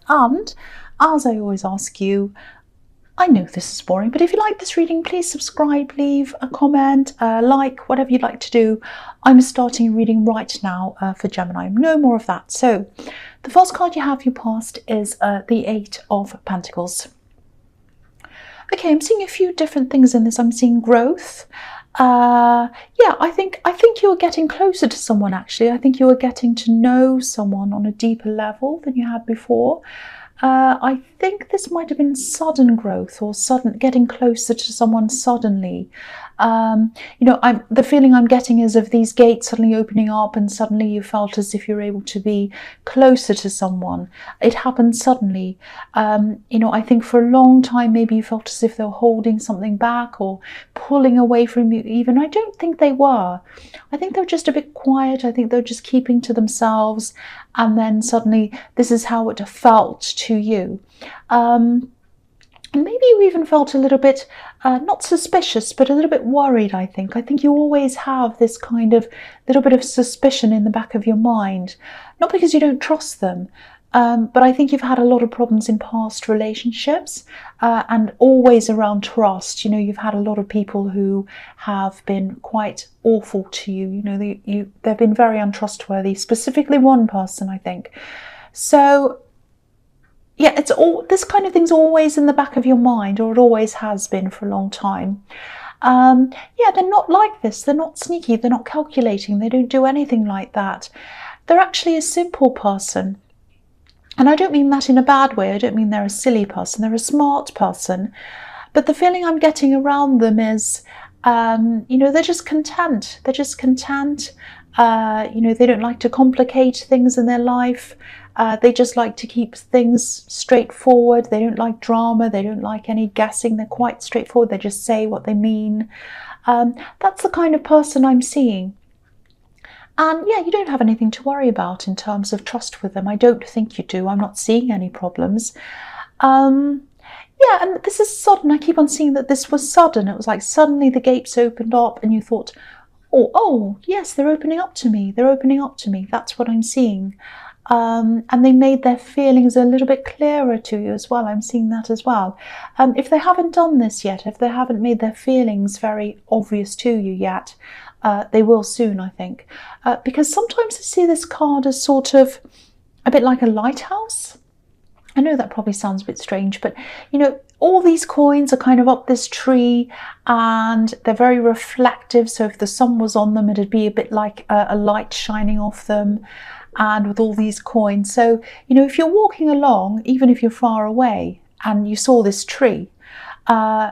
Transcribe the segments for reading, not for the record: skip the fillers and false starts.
And as I always ask you, I know this is boring, but if you like this reading, please subscribe, leave a comment, like, whatever you'd like to do. I'm starting a reading right now for Gemini. No more of that. So the first card you have, your past, is the Eight of Pentacles. Okay, I'm seeing a few different things in this. I'm seeing growth. Yeah, I think you're getting closer to someone, actually. I think you are getting to know someone on a deeper level than you had before. I think this might have been sudden growth or sudden getting closer to someone suddenly. You know, the feeling I'm getting is of these gates suddenly opening up, and suddenly you felt as if you're able to be closer to someone. It happened suddenly. You know, I think for a long time maybe you felt as if they were holding something back or pulling away from you even. I don't think they were. I think they were just a bit quiet. I think they were just keeping to themselves, and then suddenly this is how it felt to you. And maybe you even felt a little bit, not suspicious, but a little bit worried, I think. I think you always have this kind of little bit of suspicion in the back of your mind. Not because you don't trust them, but I think you've had a lot of problems in past relationships, and always around trust. You know, you've had a lot of people who have been quite awful to you. You know, they've been very untrustworthy, specifically one person, I think. So yeah, it's all, this kind of thing's always in the back of your mind, or it always has been for a long time. Yeah, they're not like this. They're not sneaky. They're not calculating. They don't do anything like that. They're actually a simple person. And I don't mean that in a bad way. I don't mean they're a silly person. They're a smart person. But the feeling I'm getting around them is, you know, they're just content. They're just content. You know, they don't like to complicate things in their life. They just like to keep things straightforward. They don't like drama. They don't like any guessing. They're quite straightforward. They just say what they mean. That's the kind of person I'm seeing. And yeah, you don't have anything to worry about in terms of trust with them. I don't think you do. I'm not seeing any problems. Yeah, and this is sudden. I keep on seeing that this was sudden. It was like suddenly the gates opened up and you thought, oh, yes, they're opening up to me. They're opening up to me. That's what I'm seeing. And they made their feelings a little bit clearer to you as well. I'm seeing that as well. If they haven't done this yet, if they haven't made their feelings very obvious to you yet, they will soon, I think. Because sometimes I see this card as sort of a bit like a lighthouse. I know that probably sounds a bit strange, but you know, all these coins are kind of up this tree and they're very reflective. So if the sun was on them, it'd be a bit like a light shining off them. And with all these coins, so you know, if you're walking along, even if you're far away and you saw this tree,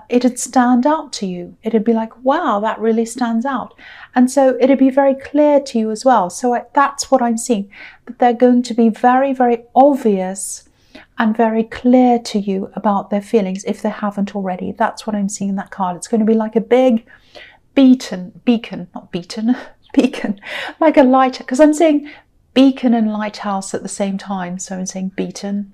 it'd stand out to you. It'd be like, wow, that really stands out. And so it'd be very clear to you as well. So that's what I'm seeing, that they're going to be very, very obvious and very clear to you about their feelings if they haven't already. That's what I'm seeing in that card. It's going to be like a big beacon, like a light, because I'm saying beacon and lighthouse at the same time, so I'm saying beaten.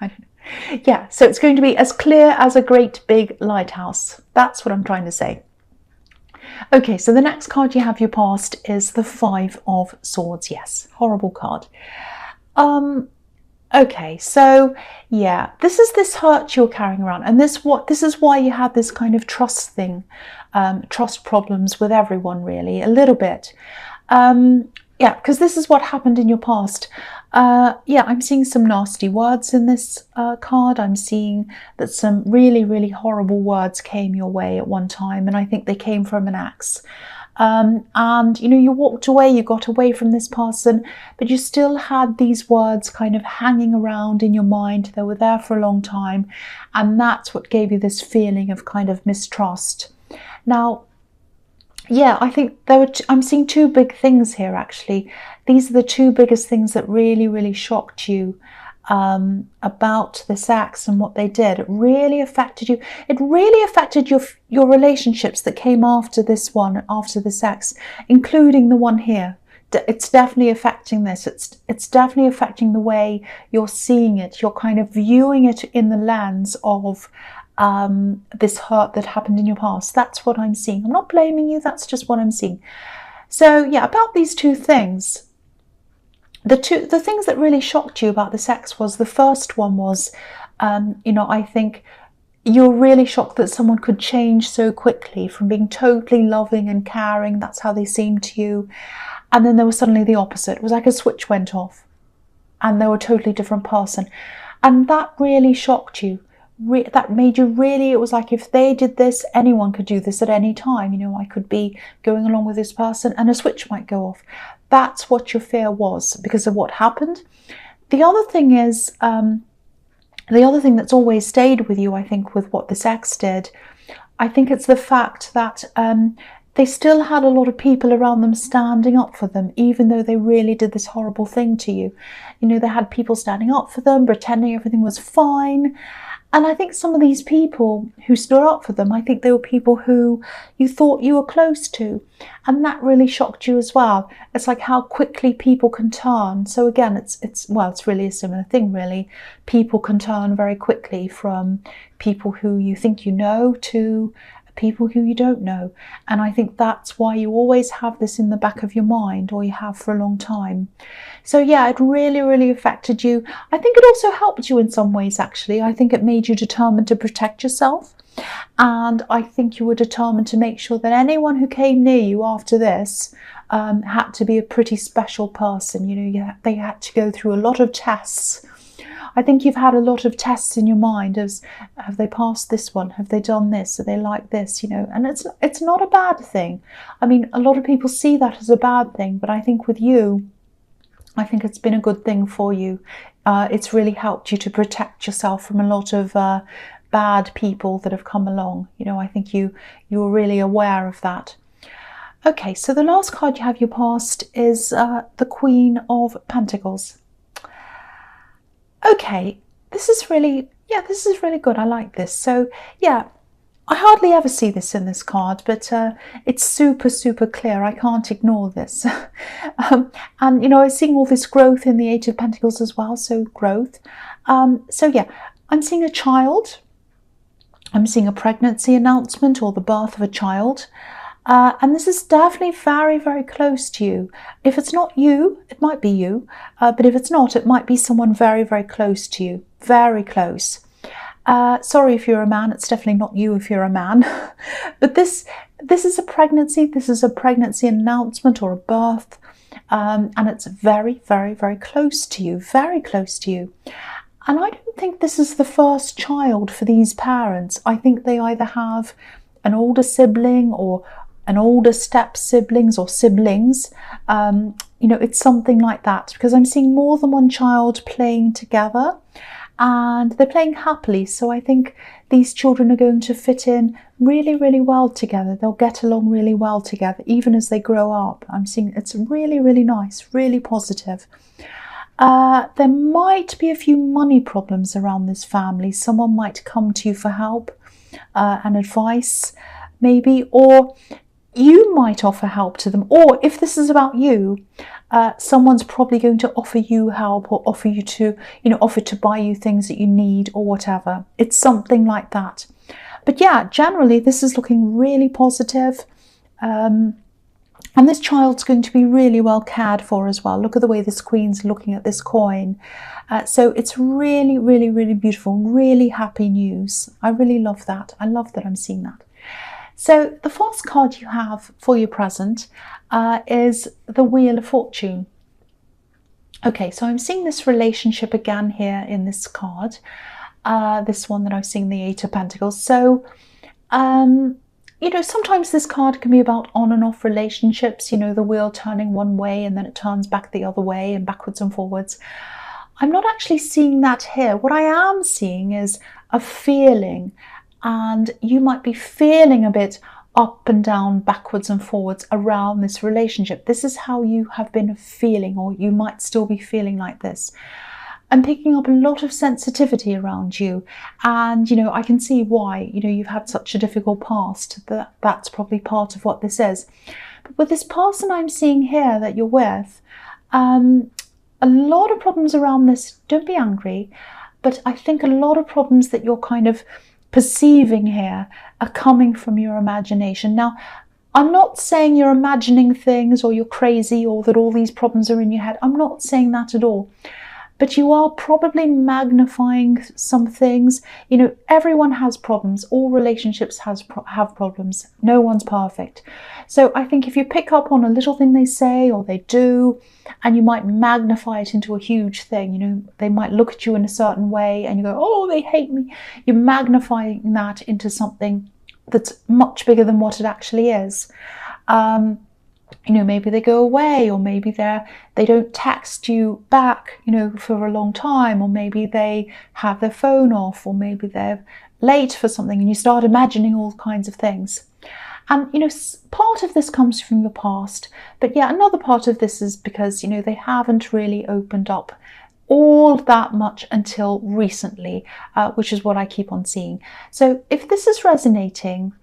I don't know. Yeah, so it's going to be as clear as a great big lighthouse. That's what I'm trying to say. Okay, so the next card you have, your past, is the Five of Swords. Yes, horrible card. Okay, so yeah, this is this hurt you're carrying around, and this is why you had this kind of trust thing, trust problems with everyone, really, a little bit. Yeah, because this is what happened in your past. Yeah, I'm seeing some nasty words in this card. I'm seeing that some really, really horrible words came your way at one time, and I think they came from an ex. And you know, you walked away, you got away from this person, but you still had these words kind of hanging around in your mind. They were there for a long time, and that's what gave you this feeling of kind of mistrust. Now, yeah, I think I'm seeing two big things here, actually. These are the two biggest things that really, really shocked you about this ex and what they did. It really affected you. It really affected your relationships that came after this one, after this ex, including the one here. It's definitely affecting this. It's definitely affecting the way you're seeing it. You're kind of viewing it in the lens of this hurt that happened in your past. That's what I'm seeing. I'm not blaming you. That's just what I'm seeing. So yeah, about these two things, the things that really shocked you about this ex was, the first one was, I think you're really shocked that someone could change so quickly from being totally loving and caring. That's how they seemed to you. And then there was suddenly the opposite. It was like a switch went off and they were a totally different person. And that really shocked you. That made you really, it was like, if they did this, anyone could do this at any time. I could be going along with this person and a switch might go off. That's what your fear was because of what happened. The other thing is, the other thing that's always stayed with you, I think, with what this ex did, I think it's the fact that they still had a lot of people around them standing up for them, even though they really did this horrible thing to you. They had people standing up for them, pretending everything was fine. And I think some of these people who stood up for them, I think they were people who you thought you were close to. And that really shocked you as well. It's like how quickly people can turn. So again, it's really a similar thing, really. People can turn very quickly from people who you think you know to people who you don't know. And I think that's why you always have this in the back of your mind, or you have for a long time. So yeah, it really, really affected you. I think it also helped you in some ways, actually. I think it made you determined to protect yourself. And I think you were determined to make sure that anyone who came near you after this had to be a pretty special person. They had to go through a lot of tests. I think you've had a lot of tests in your mind as, have they passed this one? Have they done this? Are they like this? And it's not a bad thing. I mean, a lot of people see that as a bad thing, but I think with you, I think it's been a good thing for you. It's really helped you to protect yourself from a lot of bad people that have come along. I think you were really aware of that. Okay, so the last card you have your past is the Queen of Pentacles. Okay, this is really good. I like this. So yeah, I hardly ever see this in this card, but it's super, super clear. I can't ignore this. And I'm seeing all this growth in the Eight of Pentacles as well. So growth. So yeah, I'm seeing a child. I'm seeing a pregnancy announcement or the birth of a child. And this is definitely very, very close to you. If it's not you, it might be you. But if it's not, it might be someone very, very close to you. Very close. Sorry if you're a man. It's definitely not you if you're a man. But this is a pregnancy. This is a pregnancy announcement or a birth. And it's very, very, very close to you. Very close to you. And I don't think this is the first child for these parents. I think they either have an older sibling or an older step siblings or siblings. It's something like that, because I'm seeing more than one child playing together and they're playing happily. So I think these children are going to fit in really, really well together. They'll get along really well together, even as they grow up. I'm seeing it's really, really nice, really positive. There might be a few money problems around this family. Someone might come to you for help and advice, maybe, or you might offer help to them. Or if this is about you, someone's probably going to offer you help or offer you to, offer to buy you things that you need or whatever. It's something like that. But yeah, generally this is looking really positive. And this child's going to be really well cared for as well. Look at the way this queen's looking at this coin. So it's really, really, really beautiful, really happy news. I really love that. I love that I'm seeing that. So the first card you have for your present is the Wheel of Fortune. Okay, so I'm seeing this relationship again here in this card. This one that I'm seeing, the Eight of Pentacles. So, sometimes this card can be about on and off relationships, the wheel turning one way and then it turns back the other way and backwards and forwards. I'm not actually seeing that here. What I am seeing is a feeling, and you might be feeling a bit up and down, backwards and forwards around this relationship. This is how you have been feeling, or you might still be feeling like this. I'm picking up a lot of sensitivity around you, and I can see why. You've had such a difficult past. That's probably part of what this is. But with this person I'm seeing here that you're with, a lot of problems around this. Don't be angry, but I think a lot of problems that you're kind of perceiving here are coming from your imagination. Now, I'm not saying you're imagining things or you're crazy or that all these problems are in your head. I'm not saying that at all. But you are probably magnifying some things. You know, everyone has problems. All relationships have problems. No one's perfect. So I think if you pick up on a little thing they say or they do, and you might magnify it into a huge thing, you know, they might look at you in a certain way and you go, oh, they hate me. You're magnifying that into something that's much bigger than what it actually is. You know, maybe they go away, or maybe they don't text you back, you know, for a long time, or maybe they have their phone off, or maybe they're late for something, and you start imagining all kinds of things. And, you know, part of this comes from your past, but yeah, another part of this is because, you know, they haven't really opened up all that much until recently, which is what I keep on seeing. So if this is resonating,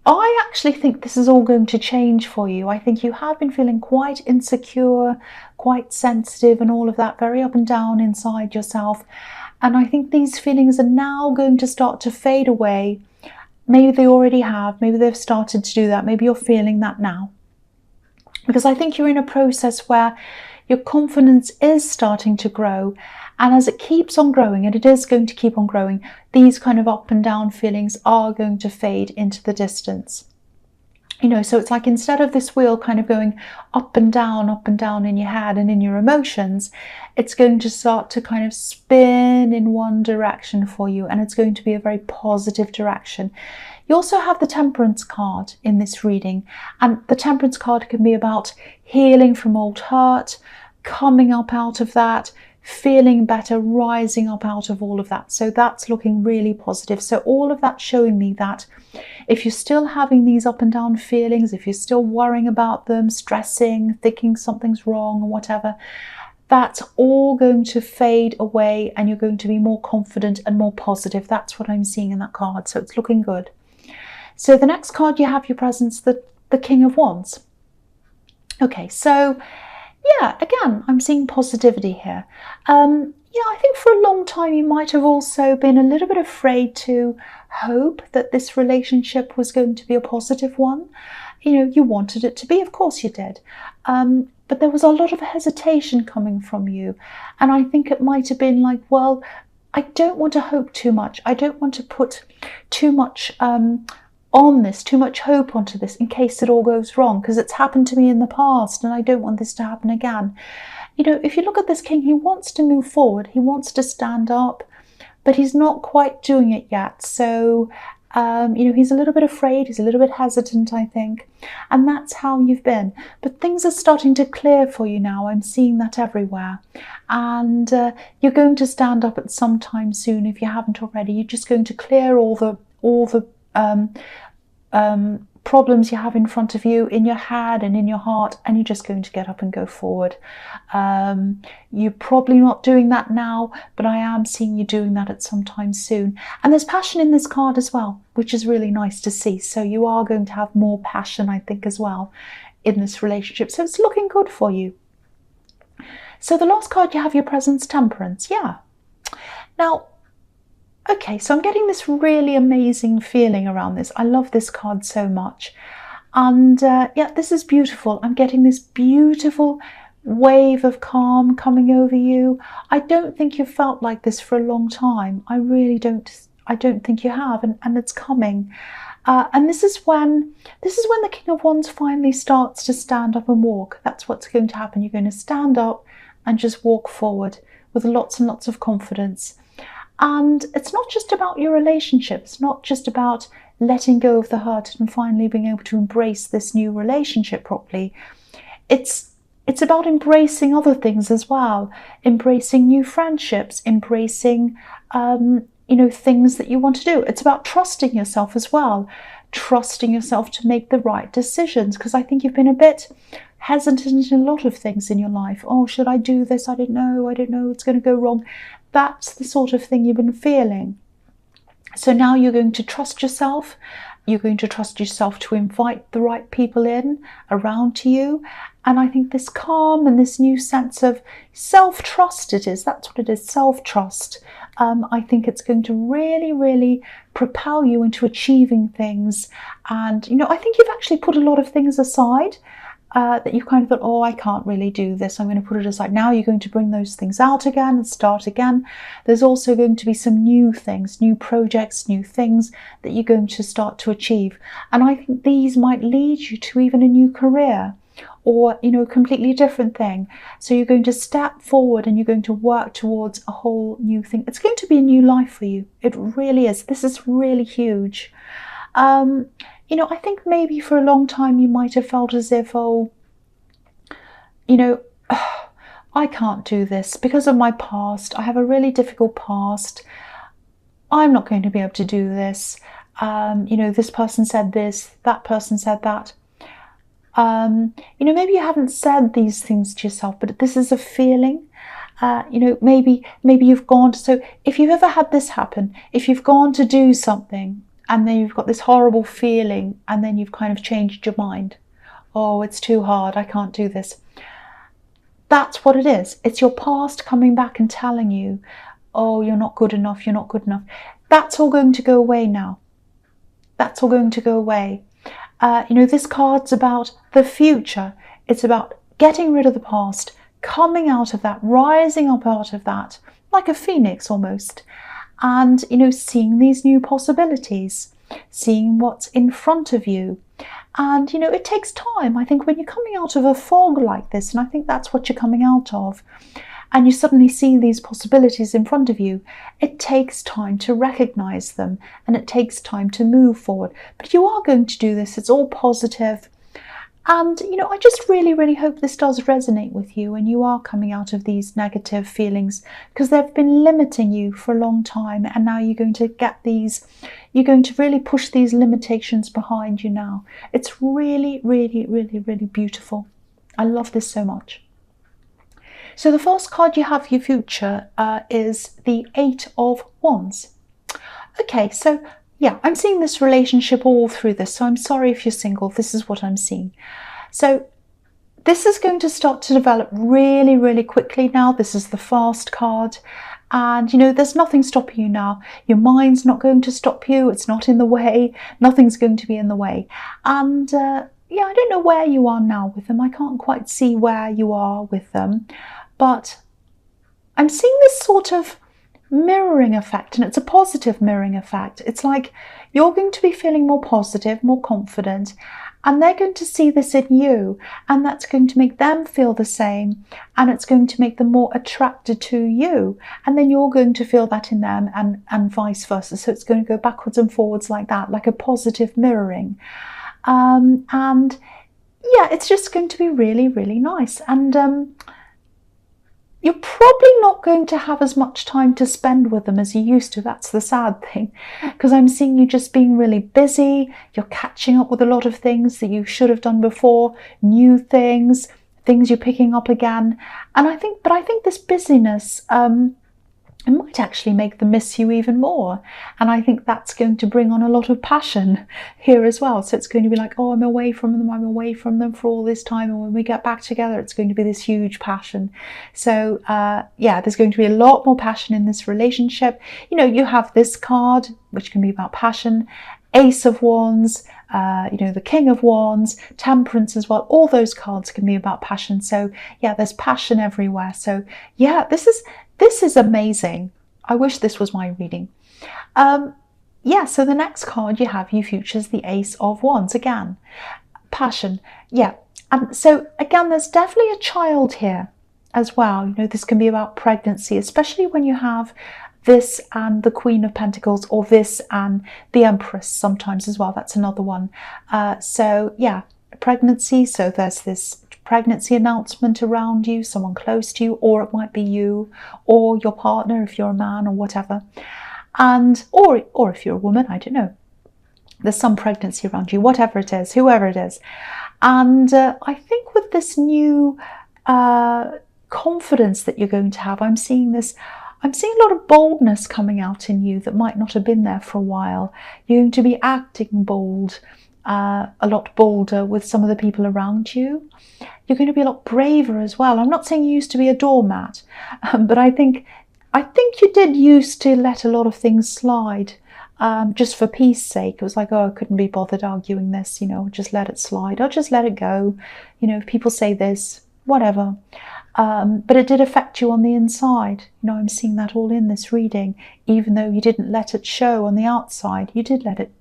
I actually think this is all going to change for you. I think you have been feeling quite insecure, quite sensitive, and all of that, very up and down inside yourself. And I think these feelings are now going to start to fade away. Maybe they already have, maybe they've started to do that, maybe you're feeling that now. Because I think you're in a process where your confidence is starting to grow. And as it keeps on growing, and it is going to keep on growing, these kind of up and down feelings are going to fade into the distance. You know, so it's like instead of this wheel kind of going up and down in your head and in your emotions, it's going to start to kind of spin in one direction for you, and it's going to be a very positive direction. You also have the Temperance card in this reading, and the Temperance card can be about healing from old hurt, coming up out of that, feeling better, rising up out of all of that. So that's looking really positive. So all of that showing me that if you're still having these up and down feelings, if you're still worrying about them, stressing, thinking something's wrong or whatever, that's all going to fade away and you're going to be more confident and more positive. That's what I'm seeing in that card. So it's looking good. So the next card you have your presence, the King of Wands. Okay, so yeah, again, I'm seeing positivity here. Yeah, I think for a long time you might have also been a little bit afraid to hope that this relationship was going to be a positive one. You know, you wanted it to be, of course you did. But there was a lot of hesitation coming from you. And I think it might have been like, well, I don't want to hope too much. I don't want to put too much on this, too much hope onto this in case it all goes wrong, because it's happened to me in the past and I don't want this to happen again. You know, if you look at this king, he wants to move forward, he wants to stand up, but he's not quite doing it yet. So, you know, he's a little bit afraid, he's a little bit hesitant, I think, and that's how you've been. But things are starting to clear for you now. I'm seeing that everywhere. And you're going to stand up at some time soon if you haven't already. You're just going to clear all the problems you have in front of you, in your head and in your heart, and you're just going to get up and go forward. You're probably not doing that now, but I am seeing you doing that at some time soon. And there's passion in this card as well, which is really nice to see. So you are going to have more passion, I think, as well in this relationship. So it's looking good for you. So the last card you have your presence, Temperance. Yeah. Now, okay, so I'm getting this really amazing feeling around this. I love this card so much. And yeah, this is beautiful. I'm getting this beautiful wave of calm coming over you. I don't think you've felt like this for a long time. I really don't. I don't think you have, and it's coming. And this is when the King of Wands finally starts to stand up and walk. That's what's going to happen. You're going to stand up and just walk forward with lots and lots of confidence. And it's not just about your relationship. It's not just about letting go of the hurt and finally being able to embrace this new relationship properly. It's about embracing other things as well, embracing new friendships, embracing you know, things that you want to do. It's about trusting yourself as well, trusting yourself to make the right decisions, because I think you've been a bit hesitant in a lot of things in your life. Oh, should I do this? I don't know, it's going to go wrong. That's the sort of thing you've been feeling. So now you're going to trust yourself. You're going to trust yourself to invite the right people in around to you. And I think this calm and this new sense of self-trust it is. That's what it is, self-trust. I think it's going to really, really propel you into achieving things. And, I think you've actually put a lot of things aside that you kind of thought, oh, I can't really do this, I'm going to put it aside. Now you're going to bring those things out again and start again. There's also going to be some new things, new projects, new things that you're going to start to achieve. And I think these might lead you to even a new career, or a completely different thing. So you're going to step forward and you're going to work towards a whole new thing. It's going to be a new life for you. It really is. This is really huge. I think maybe for a long time you might have felt as if, I can't do this because of my past. I have a really difficult past. I'm not going to be able to do this. This person said this, that person said that. Maybe you haven't said these things to yourself, but this is a feeling. Maybe you've gone to, so if you've ever had this happen, if you've gone to do something and then you've got this horrible feeling and then you've kind of changed your mind. Oh, it's too hard, I can't do this. That's what it is. It's your past coming back and telling you, oh, you're not good enough, you're not good enough. That's all going to go away now. That's all going to go away. This card's about the future. It's about getting rid of the past, coming out of that, rising up out of that, like a phoenix almost, and, seeing these new possibilities, seeing what's in front of you. And, it takes time. I think when you're coming out of a fog like this, and I think that's what you're coming out of, and you suddenly see these possibilities in front of you, it takes time to recognize them and it takes time to move forward. But you are going to do this. It's all positive. And, I just really, really hope this does resonate with you and you are coming out of these negative feelings, because they've been limiting you for a long time. And now you're going to get these, you're going to really push these limitations behind you now. It's really, really, really, really beautiful. I love this so much. So the first card you have for your future is the 8 of Wands. Okay, so yeah, I'm seeing this relationship all through this. So I'm sorry if you're single, this is what I'm seeing. So this is going to start to develop really, really quickly now. This is the fast card. And, there's nothing stopping you now. Your mind's not going to stop you. It's not in the way. Nothing's going to be in the way. And yeah, I don't know where you are now with them. I can't quite see where you are with them. But I'm seeing this sort of mirroring effect, and it's a positive mirroring effect. It's like you're going to be feeling more positive, more confident, and they're going to see this in you, and that's going to make them feel the same, and it's going to make them more attracted to you, and then you're going to feel that in them, and vice versa. So it's going to go backwards and forwards like that, like a positive mirroring. And yeah, it's just going to be really, really nice. And you're probably not going to have as much time to spend with them as you used to. That's the sad thing, because I'm seeing you just being really busy. You're catching up with a lot of things that you should have done before, new things you're picking up again. And I think this busyness, it might actually make them miss you even more. And I think that's going to bring on a lot of passion here as well. So it's going to be like, oh, I'm away from them for all this time. And when we get back together, it's going to be this huge passion. So yeah, there's going to be a lot more passion in this relationship. You have this card, which can be about passion, Ace of Wands, the King of Wands, Temperance as well. All those cards can be about passion. So yeah, there's passion everywhere. So yeah, this is amazing. I wish this was my reading. Yeah, so the next card you have, you features the Ace of Wands again. Passion, yeah. And so again, there's definitely a child here as well. This can be about pregnancy, especially when you have this and the Queen of Pentacles, or this and the Empress sometimes as well. That's another one. So yeah, pregnancy. So there's this pregnancy announcement around you, someone close to you, or it might be you or your partner if you're a man or whatever. And or if you're a woman, I don't know. There's some pregnancy around you, whatever it is, whoever it is. And I think with this new confidence that you're going to have, I'm seeing a lot of boldness coming out in you that might not have been there for a while. You're going to be acting bold, a lot bolder with some of the people around you. You're going to be a lot braver as well. I'm not saying you used to be a doormat, but I think I think you did used to let a lot of things slide, just for peace sake. It was like, oh, I couldn't be bothered arguing this, you know, just let it slide. I'll just let it go. You know, if people say this, whatever. But it did affect you on the inside. You know, I'm seeing that all in this reading. Even though you didn't let it show on the outside, you did let it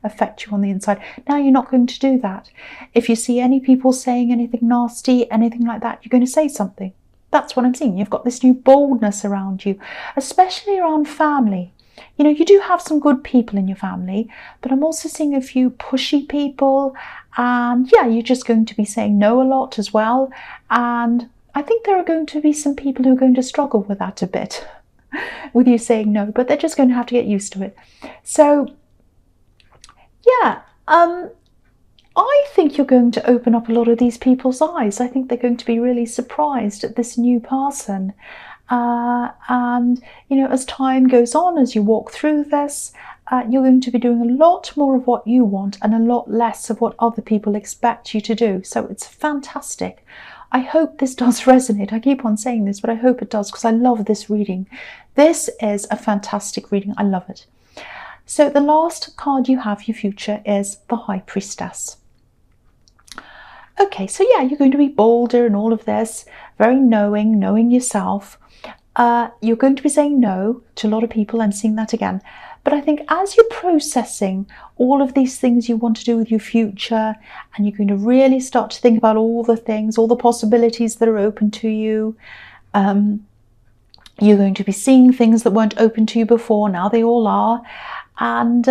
affect you on the inside. Now you're not going to do that. If you see any people saying anything nasty, anything like that, you're going to say something. That's what I'm seeing. You've got this new boldness around you, especially around family. You know, you do have some good people in your family, but I'm also seeing a few pushy people. And yeah, you're just going to be saying no a lot as well. And I think there are going to be some people who are going to struggle with that a bit, with you saying no, but they're just going to have to get used to it. So yeah, I think you're going to open up a lot of these people's eyes. I think they're going to be really surprised at this new person. And, you know, as time goes on, as you walk through this, you're going to be doing a lot more of what you want and a lot less of what other people expect you to do. So it's fantastic. I hope this does resonate. I keep on saying this, but I hope it does, because I love this reading. This is a fantastic reading. I love it. So the last card you have, your future, is the High Priestess. Okay, so yeah, you're going to be bolder and all of this, very knowing yourself. You're going to be saying no to a lot of people. I'm seeing that again. But I think as you're processing all of these things you want to do with your future, and you're going to really start to think about all the things, all the possibilities that are open to you, you're going to be seeing things that weren't open to you before. Now they all are. And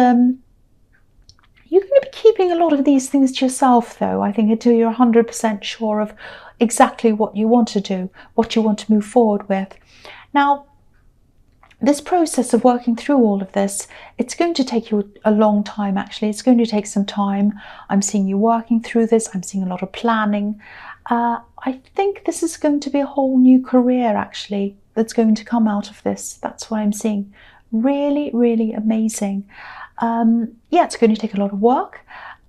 you're going to be keeping a lot of these things to yourself, though, I think, until you're 100% sure of exactly what you want to do, what you want to move forward with. Now, this process of working through all of this, it's going to take you a long time, actually. It's going to take some time. I'm seeing you working through this. I'm seeing a lot of planning. I think this is going to be a whole new career, actually, that's going to come out of this. That's what I'm seeing. Really, really amazing. Yeah, it's going to take a lot of work,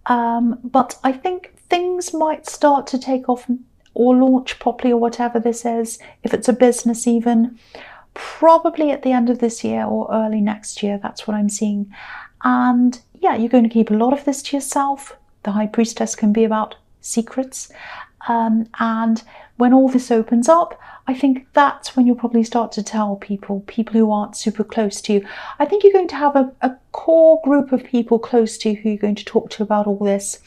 but I think things might start to take off or launch properly, or whatever this is, if it's a business even, probably at the end of this year or early next year. That's what I'm seeing. And yeah, you're going to keep a lot of this to yourself. The High Priestess can be about secrets. And when all this opens up, I think that's when you'll probably start to tell people who aren't super close to you. I think you're going to have a core group of people close to you who you're going to talk to about all this.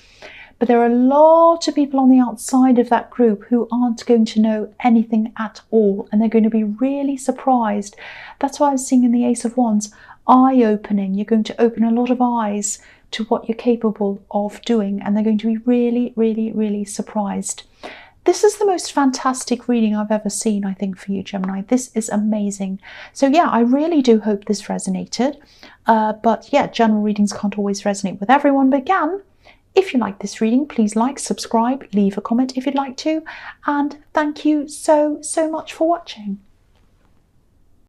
But there are a lot of people on the outside of that group who aren't going to know anything at all. And they're going to be really surprised. That's why I was seeing in the Ace of Wands, eye-opening. You're going to open a lot of eyes to what you're capable of doing. And they're going to be really, really, really surprised. This is the most fantastic reading I've ever seen, I think, for you, Gemini. This is amazing. So yeah, I really do hope this resonated. But yeah, general readings can't always resonate with everyone. But again, if you like this reading, please like, subscribe, leave a comment if you'd like to. And thank you so much for watching.